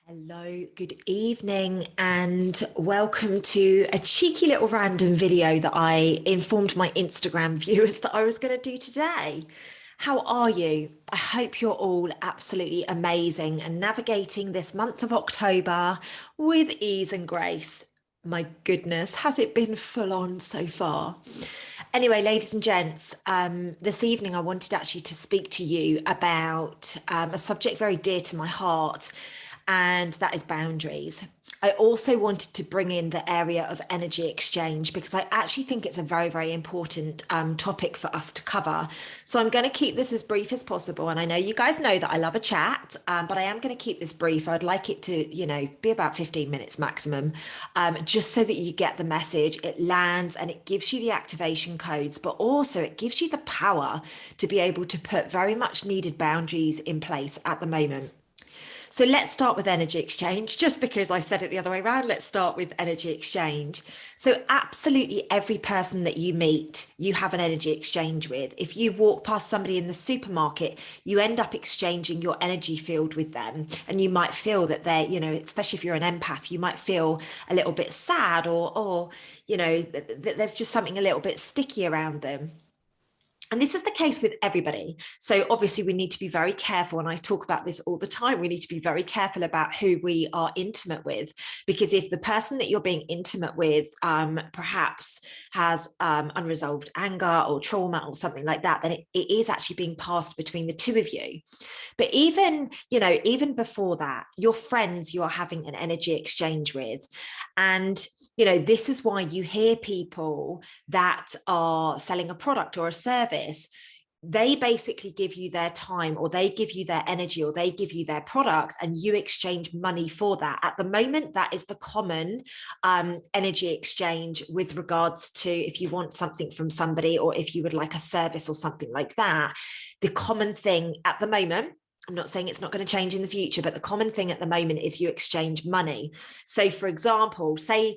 Hello, good evening, and welcome to a cheeky little random video that I informed my Instagram viewers that I was going to do today. How are you? I hope you're all absolutely amazing and navigating this month of October with ease and grace. My goodness, has it been full on so far? Anyway, ladies and gents, this evening I wanted actually to speak to you about a subject very dear to my heart, and that is boundaries. I also wanted to bring in the area of energy exchange because I actually think it's a very, very important topic for us to cover. So I'm going to keep this as brief as possible. And I know you guys know that I love a chat, but I am going to keep this brief. I'd like it to, be about 15 minutes maximum, just so that you get the message, it lands and it gives you the activation codes, but also it gives you the power to be able to put very much needed boundaries in place at the moment. So let's start with energy exchange. Just because I said it the other way around, let's start with energy exchange. So absolutely every person that you meet, you have an energy exchange with. If you walk past somebody in the supermarket, you end up exchanging your energy field with them. And you might feel that they're, especially if you're an empath, you might feel a little bit sad or there's just something a little bit sticky around them. And this is the case with everybody. So obviously we need to be very careful. And I talk about this all the time. We need to be very careful about who we are intimate with, because if the person that you're being intimate with perhaps has unresolved anger or trauma or something like that, then it is actually being passed between the two of you. But even before that, your friends you are having an energy exchange with. And this is why you hear people that are selling a product or a service. They basically give you their time, or they give you their energy, or they give you their product, and you exchange money for that. At the moment, that is the common energy exchange with regards to if you want something from somebody, or if you would like a service or something like that. The common thing at the moment, I'm not saying it's not going to change in the future, but the common thing at the moment is you exchange money. So for example, say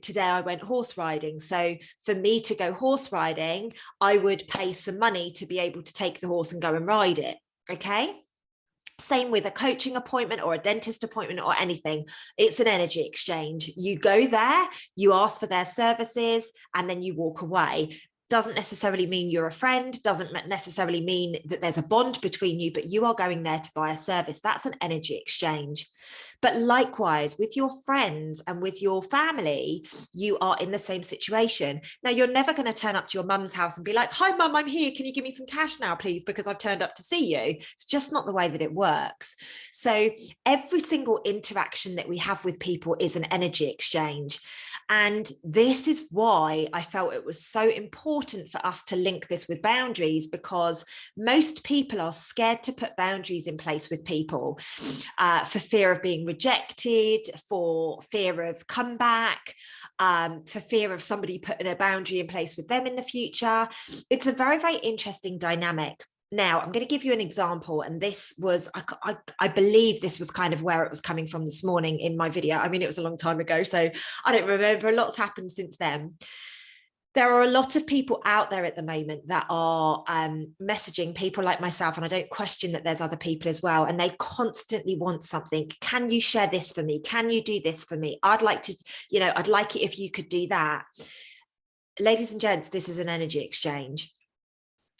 today I went horse riding. So for me to go horse riding, I would pay some money to be able to take the horse and go and ride it. Okay. Same with a coaching appointment or a dentist appointment or anything. It's an energy exchange. You go there, you ask for their services, and then you walk away. Doesn't necessarily mean you're a friend, doesn't necessarily mean that there's a bond between you, but you are going there to buy a service. That's an energy exchange. But likewise, with your friends and with your family, you are in the same situation. Now, you're never going to turn up to your mum's house and be like, "Hi, mum, I'm here. Can you give me some cash now, please? Because I've turned up to see you." It's just not the way that it works. So every single interaction that we have with people is an energy exchange. And this is why I felt it was so important for us to link this with boundaries, because most people are scared to put boundaries in place with people for fear of being rejected, for fear of comeback, for fear of somebody putting a boundary in place with them in the future. It's a very, very interesting dynamic. Now, I'm going to give you an example, and this was, I believe this was kind of where it was coming from this morning in my video. I mean, it was a long time ago, so I don't remember. A lot's happened since then. There are a lot of people out there at the moment that are messaging people like myself, and I don't question that there's other people as well, and they constantly want something. Can you share this for me? Can you do this for me? I'd like to, I'd like it if you could do that. Ladies and gents, this is an energy exchange.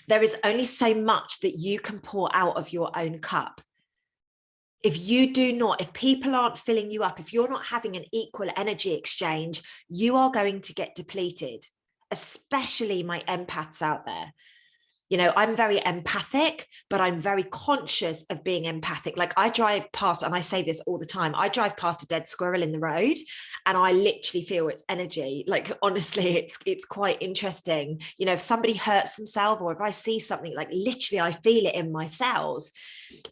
There is only so much that you can pour out of your own cup. If people aren't filling you up, if you're not having an equal energy exchange, you are going to get depleted, especially my empaths out there. I'm very empathic, but I'm very conscious of being empathic. Like, I drive past, and I say this all the time, I drive past a dead squirrel in the road and I literally feel its energy. Like, honestly, it's quite interesting. If somebody hurts themselves, or if I see something, like, literally I feel it in my cells.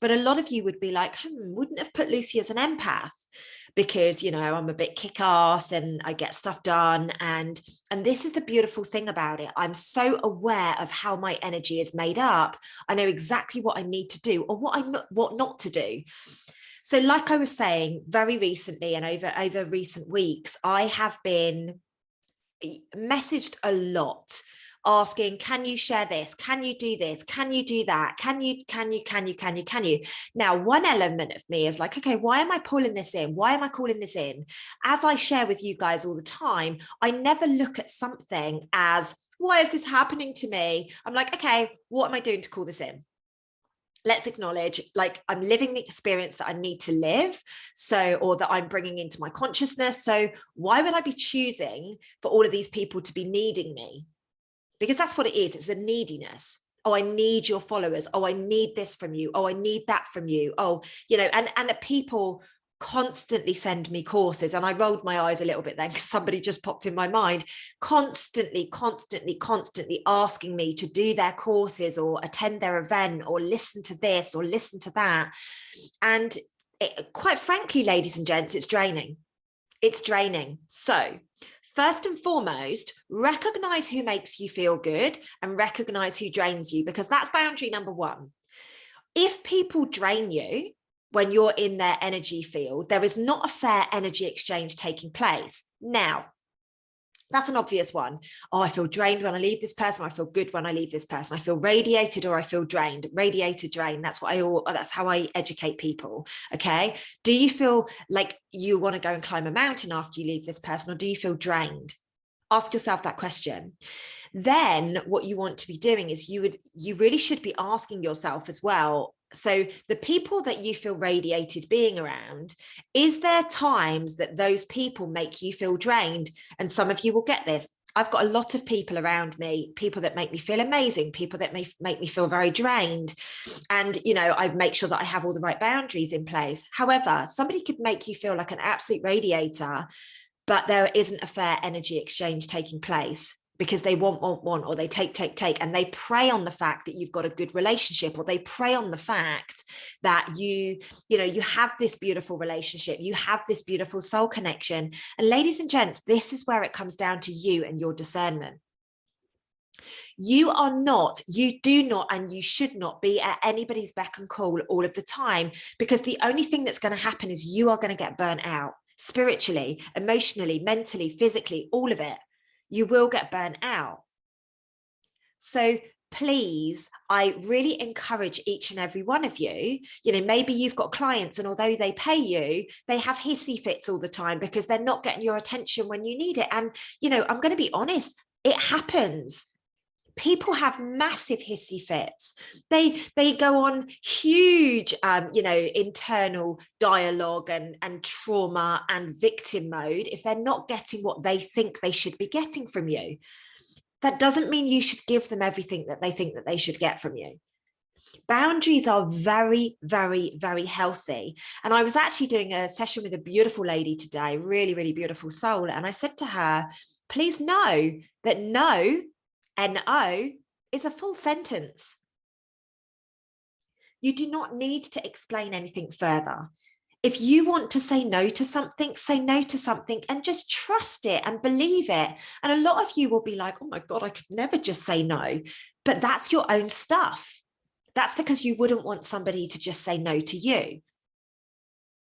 But a lot of you would be like, wouldn't have put Lucy as an empath, because I'm a bit kick-ass and I get stuff done, and this is the beautiful thing about it. I'm so aware of how my energy is made up. I know exactly what I need to do, or what not to do. So like I was saying, very recently and over recent weeks, I have been messaged a lot asking, can you share this? Can you do this? Can you do that? Can you? Now, one element of me is like, okay, why am I pulling this in? Why am I calling this in? As I share with you guys all the time, I never look at something as, why is this happening to me? I'm like, okay, what am I doing to call this in? Let's acknowledge, like, I'm living the experience that I need to live, so, or that I'm bringing into my consciousness. So why would I be choosing for all of these people to be needing me? Because that's what it is. It's a neediness. Oh, I need your followers. Oh, I need this from you. Oh, I need that from you. Oh, and people constantly send me courses, and I rolled my eyes a little bit then because somebody just popped in my mind, constantly asking me to do their courses or attend their event or listen to this or listen to that. And quite frankly, ladies and gents, it's draining. It's draining. So first and foremost, recognize who makes you feel good and recognize who drains you, because that's boundary number one. If people drain you when you're in their energy field, there is not a fair energy exchange taking place. Now, that's an obvious one. Oh, I feel drained when I leave this person. I feel good when I leave this person. I feel radiated or I feel drained. Radiated, drained. That's how I educate people. Okay. Do you feel like you want to go and climb a mountain after you leave this person, or do you feel drained? Ask yourself that question. Then what you want to be doing is you really should be asking yourself as well. So the people that you feel radiated being around, is there times that those people make you feel drained? And some of you will get this. I've got a lot of people around me, people that make me feel amazing, people that make me feel very drained. And, I make sure that I have all the right boundaries in place. However, somebody could make you feel like an absolute radiator, but there isn't a fair energy exchange taking place, because they want, or they take, and they prey on the fact that you've got a good relationship, or they prey on the fact that you have this beautiful relationship, you have this beautiful soul connection. And ladies and gents, this is where it comes down to you and your discernment. You do not, and you should not be at anybody's beck and call all of the time, because the only thing that's going to happen is you are going to get burnt out spiritually, emotionally, mentally, physically, all of it. You will get burnt out. So please, I really encourage each and every one of you, maybe you've got clients, and although they pay you, they have hissy fits all the time because they're not getting your attention when you need it. And, I'm going to be honest, it happens. People have massive hissy fits. They go on huge, internal dialogue and trauma and victim mode if they're not getting what they think they should be getting from you. That doesn't mean you should give them everything that they think that they should get from you. Boundaries are very, very, very healthy. And I was actually doing a session with a beautiful lady today, really, really beautiful soul. And I said to her, please know that no, N-O, is a full sentence. You do not need to explain anything further. If you want to say no to something, say no to something and just trust it and believe it. And a lot of you will be like, oh my God, I could never just say no. But that's your own stuff. That's because you wouldn't want somebody to just say no to you.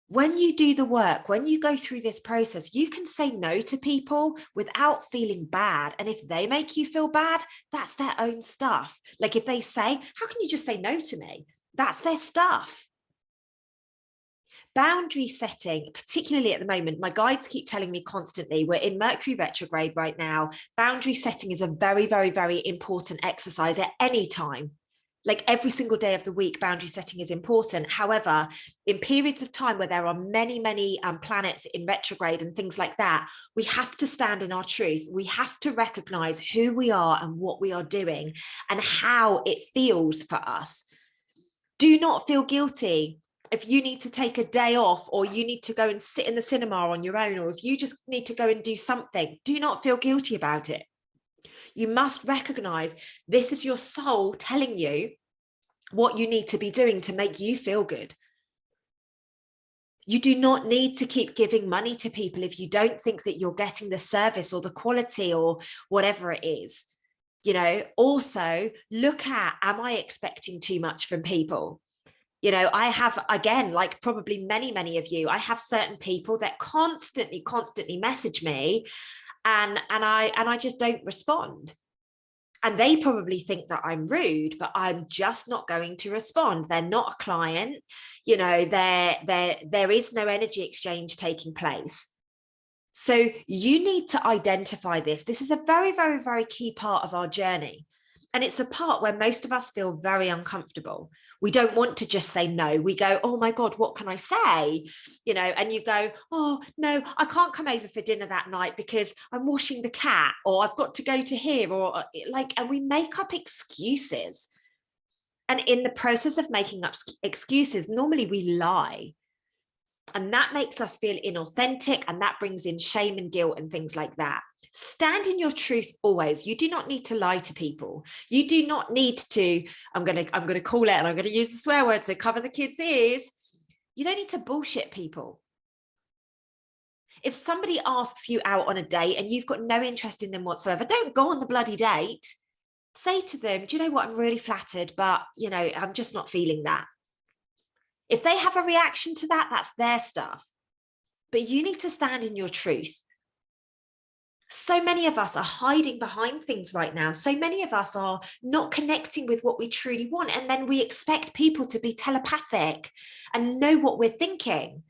When you do the work, when you go through this process, you can say no to people without feeling bad. And if they make you feel bad, that's their own stuff. Like if they say, how can you just say no to me? That's their stuff. Boundary setting, particularly at the moment, my guides keep telling me constantly, we're in Mercury retrograde right now. Boundary setting is a very, very, very important exercise at any time. Like every single day of the week, boundary setting is important. However, in periods of time where there are many, many planets in retrograde and things like that, we have to stand in our truth. We have to recognize who we are and what we are doing and how it feels for us. Do not feel guilty if you need to take a day off, or you need to go and sit in the cinema on your own, or if you just need to go and do something. Do not feel guilty about it. You must recognize this is your soul telling you what you need to be doing to make you feel good. You do not need to keep giving money to people if you don't think that you're getting the service or the quality or whatever it is. Also look at, am I expecting too much from people? I have, again, like probably many, many of you, I have certain people that constantly message me and I just don't respond. And they probably think that I'm rude, but I'm just not going to respond. They're not a client. You know, there is no energy exchange taking place. So you need to identify this. This is a very, very, very key part of our journey. And it's a part where most of us feel very uncomfortable. We don't want to just say no. We go, oh my God, what can I say? You know, and you go, oh no, I can't come over for dinner that night because I'm washing the cat, or I've got to go to here, or like, and we make up excuses. And in the process of making up excuses, normally we lie. And that makes us feel inauthentic, and that brings in shame and guilt and things like that. Stand in your truth always. You do not need to lie to people. You do not need to, I'm going to call it, and I'm going to use the swear word, so cover the kids' ears. You don't need to bullshit people. If somebody asks you out on a date and you've got no interest in them whatsoever, don't go on the bloody date. Say to them, do you know what? I'm really flattered, but you know, I'm just not feeling that. If they have a reaction to that, that's their stuff. But you need to stand in your truth. So many of us are hiding behind things right now. So many of us are not connecting with what we truly want. And then we expect people to be telepathic and know what we're thinking.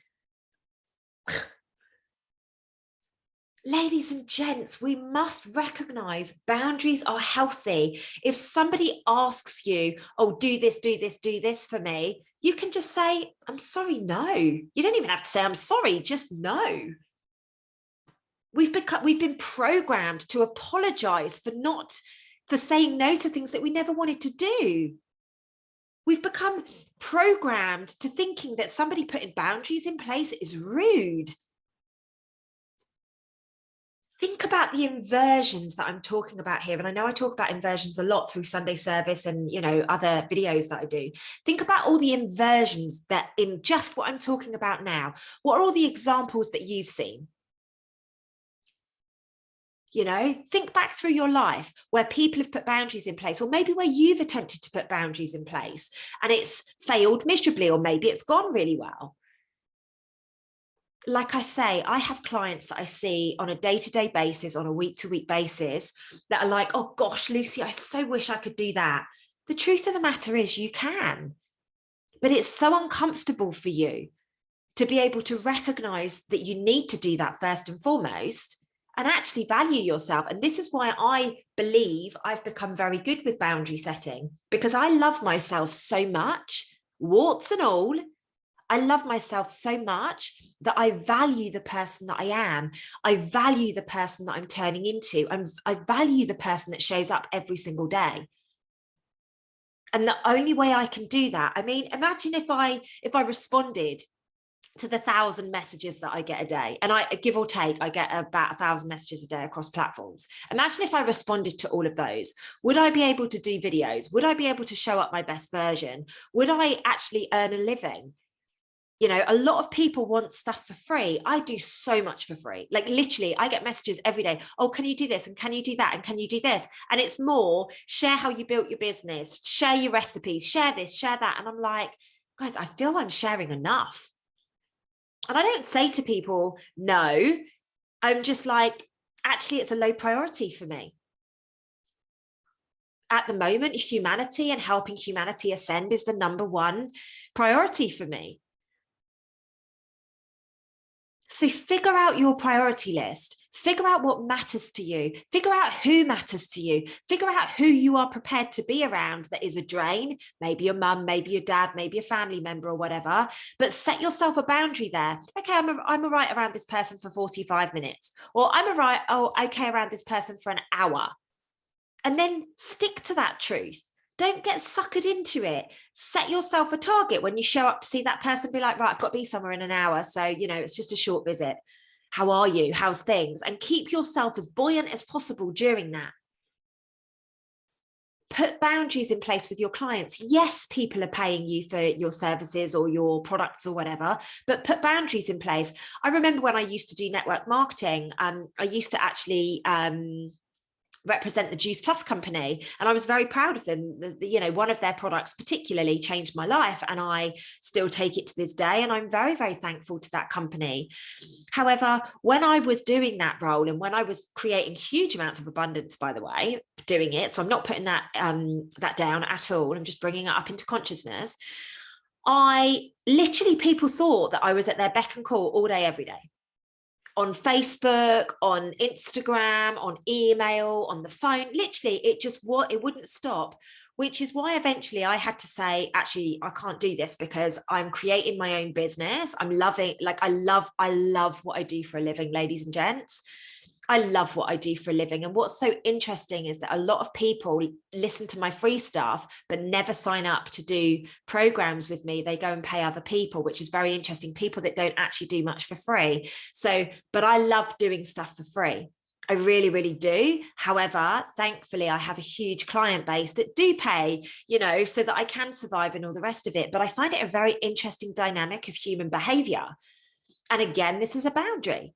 Ladies and gents, we must recognize boundaries are healthy. If somebody asks you, oh, do this, do this, do this for me, you can just say, I'm sorry, no. You don't even have to say, I'm sorry, just no. We've been programmed to apologize for saying no to things that we never wanted to do. We've become programmed to thinking that somebody putting boundaries in place is rude. Think about the inversions that I'm talking about here. And I know I talk about inversions a lot through Sunday service and, you know, other videos that I do. Think about all the inversions that in just what I'm talking about now. What are all the examples that you've seen? You know, think back through your life where people have put boundaries in place, or maybe where you've attempted to put boundaries in place and it's failed miserably, or maybe it's gone really well. Like I say, I have clients that I see on a day-to-day basis, on a week-to-week basis, that are like, oh gosh, Lucy, I so wish I could do that. The truth of the matter is you can, but it's so uncomfortable for you to be able to recognize that you need to do that first and foremost and actually value yourself. And this is why I believe I've become very good with boundary setting, because I love myself so much, warts and all. I love myself so much that I value the person that I am. I value the person that I'm turning into. I value the person that shows up every single day. And the only way I can do that, I mean, imagine if I responded to the 1,000 messages that I get a day, and I give or take, I get about 1,000 messages a day across platforms. Imagine if I responded to all of those. Would I be able to do videos? Would I be able to show up my best version? Would I actually earn a living? You know, a lot of people want stuff for free. I do so much for free. Like literally, I get messages every day. Oh, can you do this? And can you do that? And can you do this? And it's more, share how you built your business, share your recipes, share this, share that. And I'm like, guys, I feel I'm sharing enough. And I don't say to people, no, I'm just like, actually, it's a low priority for me. At the moment, humanity and helping humanity ascend is the #1 priority for me. So figure out your priority list, figure out what matters to you, figure out who matters to you, figure out who you are prepared to be around that is a drain, maybe your mum, maybe your dad, maybe a family member or whatever, but set yourself a boundary there. Okay, I'm all right around this person for 45 minutes, or okay around this person for an hour. And then stick to that truth. Don't get suckered into it. Set yourself a target when you show up to see that person. Be like, right, I've got to be somewhere in an hour. So, you know, it's just a short visit. How are you? How's things? And keep yourself as buoyant as possible during that. Put boundaries in place with your clients. Yes, people are paying you for your services or your products or whatever, but put boundaries in place. I remember when I used to do network marketing, I used to actually represent the Juice Plus company, and I was very proud of them. You know, one of their products particularly changed my life, and I still take it to this day, and I'm very, very thankful to that company. However, when I was doing that role, and when I was creating huge amounts of abundance, by the way, doing it, so I'm not putting that that down at all, I'm just bringing it up into consciousness. I literally, people thought that I was at their beck and call all day, every day, on Facebook, on Instagram, on email, on the phone. Literally, it wouldn't stop, which is why eventually I had to say, actually, I can't do this, because I'm creating my own business. I'm loving, like, I love what I do for a living, ladies and gents. I love what I do for a living. And what's so interesting is that a lot of people listen to my free stuff, but never sign up to do programs with me. They go and pay other people, which is very interesting. People that don't actually do much for free. So, but I love doing stuff for free. I really, really do. However, thankfully, I have a huge client base that do pay, you know, so that I can survive and all the rest of it. But I find it a very interesting dynamic of human behavior. And again, this is a boundary.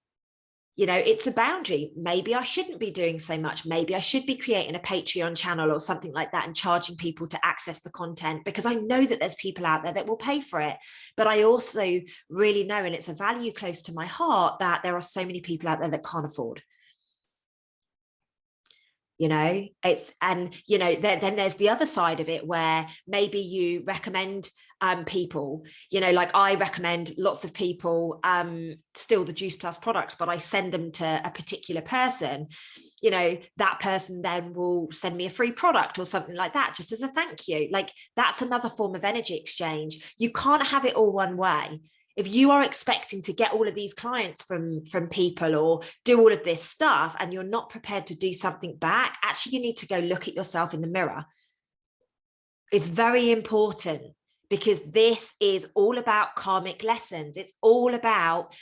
You know, it's a boundary. Maybe I shouldn't be doing so much. Maybe I should be creating a Patreon channel or something like that and charging people to access the content, because I know that there's people out there that will pay for it. But I also really know, and it's a value close to my heart, that there are so many people out there that can't afford. You know, it's, and you know, then there's the other side of it, where maybe you recommend people, you know, like I recommend lots of people still the Juice Plus products, but I send them to a particular person. You know, that person then will send me a free product or something like that, just as a thank you. Like, that's another form of energy exchange. You can't have it all one way. If you are expecting to get all of these clients from people, or do all of this stuff, and you're not prepared to do something back, actually, you need to go look at yourself in the mirror. It's very important, because this is all about karmic lessons. It's all about,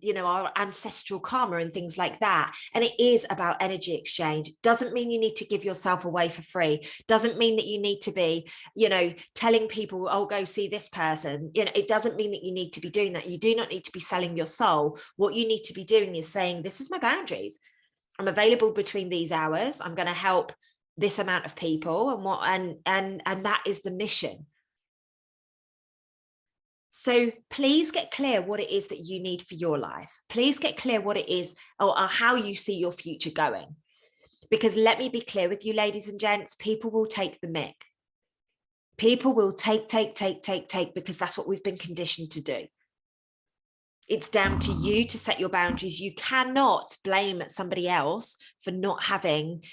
you know, our ancestral karma and things like that. And it is about energy exchange. Doesn't mean you need to give yourself away for free. Doesn't mean that you need to be, you know, telling people, oh, go see this person. You know, it doesn't mean that you need to be doing that. You do not need to be selling your soul. What you need to be doing is saying, this is my boundaries. I'm available between these hours. I'm going to help this amount of people, and that is the mission. So please get clear what it is that you need for your life. Please get clear what it is, or how you see your future going. Because let me be clear with you, ladies and gents, people will take the mick. People will take, because that's what we've been conditioned to do. It's down to you to set your boundaries. You cannot blame somebody else for not having,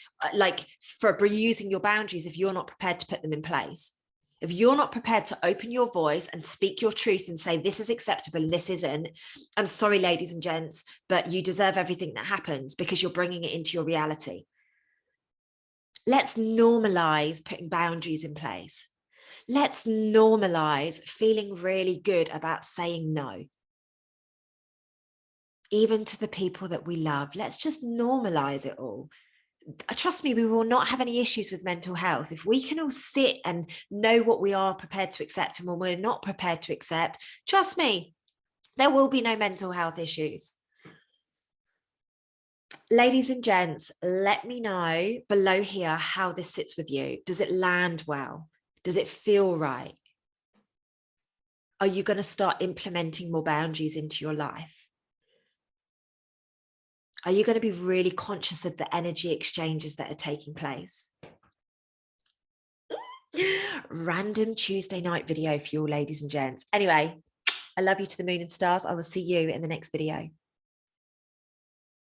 for using your boundaries if you're not prepared to put them in place. If you're not prepared to open your voice and speak your truth and say, this is acceptable and this isn't, I'm sorry, ladies and gents, but you deserve everything that happens, because you're bringing it into your reality. Let's normalize putting boundaries in place. Let's normalize feeling really good about saying no. Even to the people that we love. Let's just normalize it all. Trust me, we will not have any issues with mental health if we can all sit and know what we are prepared to accept and what we're not prepared to accept. Trust me, there will be no mental health issues. Ladies and gents, let me know below here how this sits with you. Does it land well? Does it feel right? Are you going to start implementing more boundaries into your life? Are you going to be really conscious of the energy exchanges that are taking place? Random Tuesday night video for you all, ladies and gents. Anyway, I love you to the moon and stars. I will see you in the next video.